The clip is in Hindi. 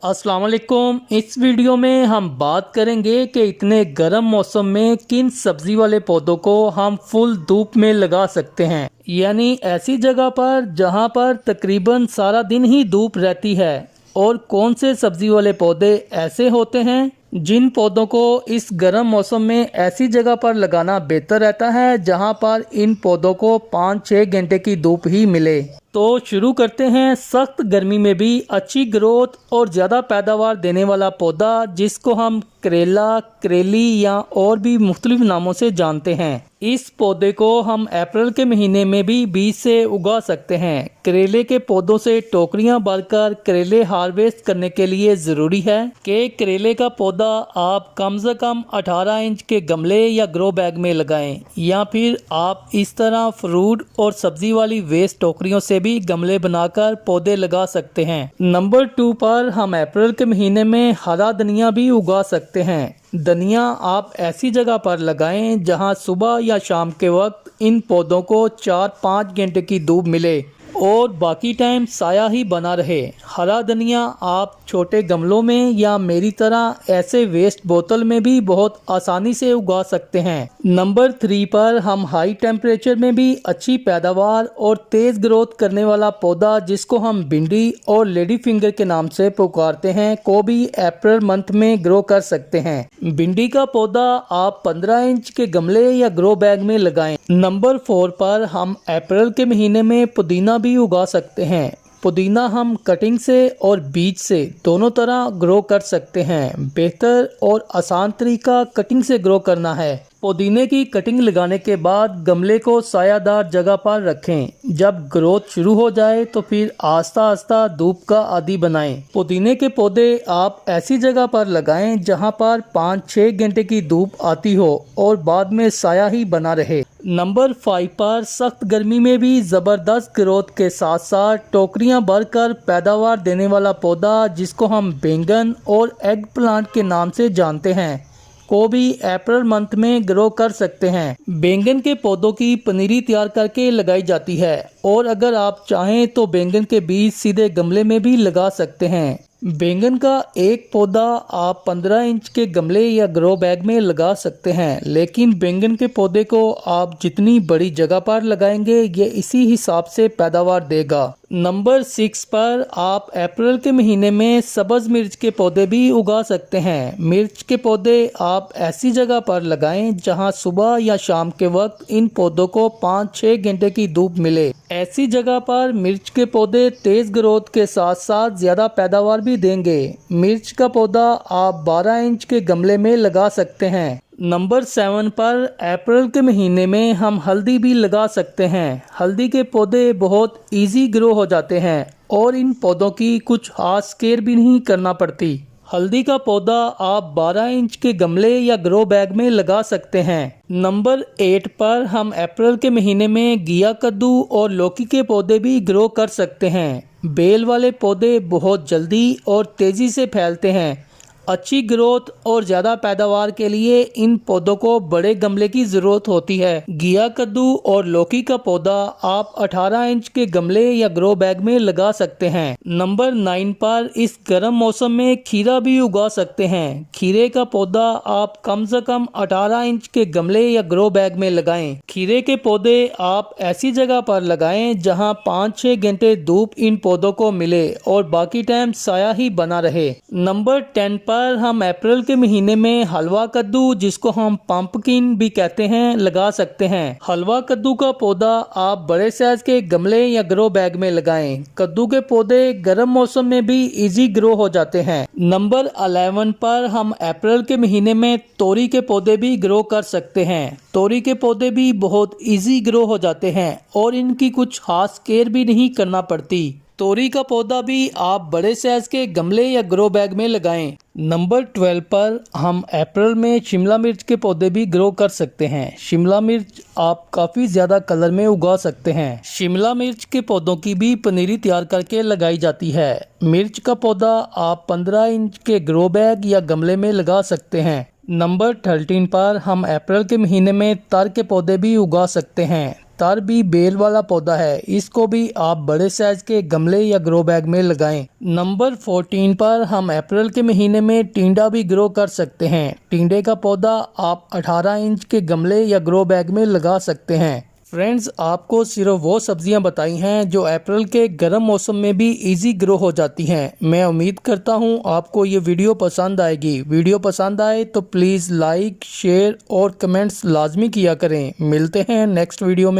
अस्सलाम वालेकुम। इस वीडियो में हम बात करेंगे कि इतने गर्म मौसम में किन सब्जी वाले पौधों को हम फुल धूप में लगा सकते हैं, यानी ऐसी जगह पर जहां पर तकरीबन सारा दिन ही धूप रहती है। और कौन से सब्जी वाले पौधे ऐसे होते हैं जिन पौधों को इस गर्म मौसम में ऐसी जगह पर लगाना बेहतर रहता है जहां पर इन पौधों को 5-6 घंटे की धूप ही मिले। तो शुरू करते हैं। सख्त गर्मी में भी अच्छी ग्रोथ और ज़्यादा पैदावार देने वाला पौधा जिसको हम करेला, करेली या और भी मुख्तलिफ नामों से जानते हैं। इस पौधे को हम अप्रैल के महीने में भी बीज से उगा सकते हैं। करेले के पौधों से टोकरियां भरकर करेले हार्वेस्ट करने के लिए ज़रूरी है कि करेले का पौधा आप कम से कम 18 इंच के गमले या ग्रो बैग में लगाएं, या फिर आप इस तरह फ्रूट और सब्जी वाली वेस्ट टोकरियों से भी गमले बनाकर पौधे लगा सकते हैं। नंबर 2 पर हम अप्रैल के महीने में हरा धनिया भी उगा सकते हैं। धनिया आप ऐसी जगह पर लगाएं जहां सुबह या शाम के वक्त इन पौधों को 4-5 घंटे की धूप मिले और बाकी टाइम साया ही बना रहे। हरा धनिया आप छोटे गमलों में या मेरी तरह ऐसे वेस्ट बोतल में भी बहुत आसानी से उगा सकते हैं। नंबर 3 पर हम हाई टेम्परेचर में भी अच्छी पैदावार और तेज ग्रोथ करने वाला पौधा जिसको हम भिंडी और लेडी फिंगर के नाम से पुकारते हैं को भी अप्रैल मंथ में ग्रो कर सकते हैं। भिंडी का पौधा आप 15 इंच के गमले या ग्रो बैग में लगाएं। नंबर 4 पर हम अप्रैल के महीने में पुदीना भी उगा सकते हैं। पुदीना हम कटिंग से और बीज से दोनों तरह ग्रो कर सकते हैं। बेहतर और आसान तरीका कटिंग से ग्रो करना है। पुदीने की कटिंग लगाने के बाद गमले को सायादार जगह पर रखें। जब ग्रोथ शुरू हो जाए तो फिर आस्ता आस्ता धूप का आदी बनाएं। पुदीने के पौधे आप ऐसी जगह पर लगाएं जहां पर 5-6 घंटे की धूप आती हो और बाद में साया ही बना रहे। नंबर 5 पर सख्त गर्मी में भी ज़बरदस्त ग्रोथ के साथ साथ टोकरियां भरकर पैदावार देने वाला पौधा जिसको हम बैंगन और एग प्लांट के नाम से जानते हैं को भी अप्रैल मंथ में ग्रो कर सकते हैं। बैंगन के पौधों की पनीरी तैयार करके लगाई जाती है और अगर आप चाहें तो बैंगन के बीज सीधे गमले में भी लगा सकते हैं। बैंगन का एक पौधा आप 15 इंच के गमले या ग्रो बैग में लगा सकते हैं, लेकिन बैंगन के पौधे को आप जितनी बड़ी जगह पर लगाएंगे ये इसी हिसाब से पैदावार देगा। नंबर 6 पर आप अप्रैल के महीने में सब्ज मिर्च के पौधे भी उगा सकते हैं। मिर्च के पौधे आप ऐसी जगह पर लगाएं जहां सुबह या शाम के वक्त इन पौधों को 5-6 घंटे की धूप मिले। ऐसी जगह पर मिर्च के पौधे तेज ग्रोथ के साथ साथ ज्यादा पैदावार भी देंगे। मिर्च का पौधा आप 12 इंच के गमले में लगा सकते हैं। नंबर 7 पर अप्रैल के महीने में हम हल्दी भी लगा सकते हैं। हल्दी के पौधे बहुत इजी ग्रो हो जाते हैं और इन पौधों की कुछ खास केयर भी नहीं करना पड़ती। हल्दी का पौधा आप 12 इंच के गमले या ग्रो बैग में लगा सकते हैं। नंबर 8 पर हम अप्रैल के महीने में घिया कद्दू और लौकी के पौधे भी ग्रो कर सकते हैं। बेल वाले पौधे बहुत जल्दी और तेजी से फैलते हैं। अच्छी ग्रोथ और ज़्यादा पैदावार के लिए इन पौधों को बड़े गमले की ज़रूरत होती है। घिया कद्दू और लौकी का पौधा आप 18 इंच के गमले या ग्रो बैग में लगा सकते हैं। नंबर 9 पर इस गर्म मौसम में खीरा भी उगा सकते हैं। खीरे का पौधा आप कम से कम 18 इंच के गमले या ग्रो बैग में लगाएं। खीरे के पौधे आप ऐसी जगह पर लगाएं जहां 5-6 घंटे धूप इन पौधों को मिले और बाकी टाइम साया ही बना रहे। नंबर 10 पर हम अप्रैल के महीने में हलवा कद्दू जिसको हम पंपकिन भी कहते हैं लगा सकते हैं। हलवा कद्दू का पौधा आप बड़े साइज के गमले या ग्रो बैग में लगाएं। कद्दू के पौधे गर्म मौसम में भी इजी ग्रो हो जाते हैं। नंबर 11 पर हम अप्रैल के महीने में तोरी के पौधे भी ग्रो कर सकते हैं। तोरी के पौधे भी बहुत इजी ग्रो हो जाते हैं और इनकी कुछ खास केयर भी नहीं करना पड़ती। तोरी का पौधा भी आप बड़े साइज के गमले या ग्रो बैग में लगाएं। नंबर 12 पर हम अप्रैल में शिमला मिर्च के पौधे भी ग्रो कर सकते हैं। शिमला मिर्च आप काफ़ी ज़्यादा कलर में उगा सकते हैं। शिमला मिर्च के पौधों की भी पनीरी तैयार करके लगाई जाती है। मिर्च का पौधा आप 15 इंच के ग्रो बैग या गमले में लगा सकते हैं। नंबर 13 पर हम अप्रैल के महीने में तर के पौधे भी उगा सकते हैं। तर भी बेल वाला पौधा है, इसको भी आप बड़े साइज के गमले या ग्रो बैग में लगाएं। नंबर 14 पर हम अप्रैल के महीने में टिंडा भी ग्रो कर सकते हैं। टिंडे का पौधा आप 18 इंच के गमले या ग्रो बैग में लगा सकते हैं। फ्रेंड्स, आपको सिर्फ वो सब्जियां बताई हैं जो अप्रैल के गर्म मौसम में भी इजी ग्रो हो जाती हैं। मैं उम्मीद करता हूं आपको ये वीडियो पसंद आएगी। वीडियो पसंद आए तो प्लीज़ लाइक, शेयर और कमेंट्स लाजमी किया करें। मिलते हैं नेक्स्ट वीडियो में।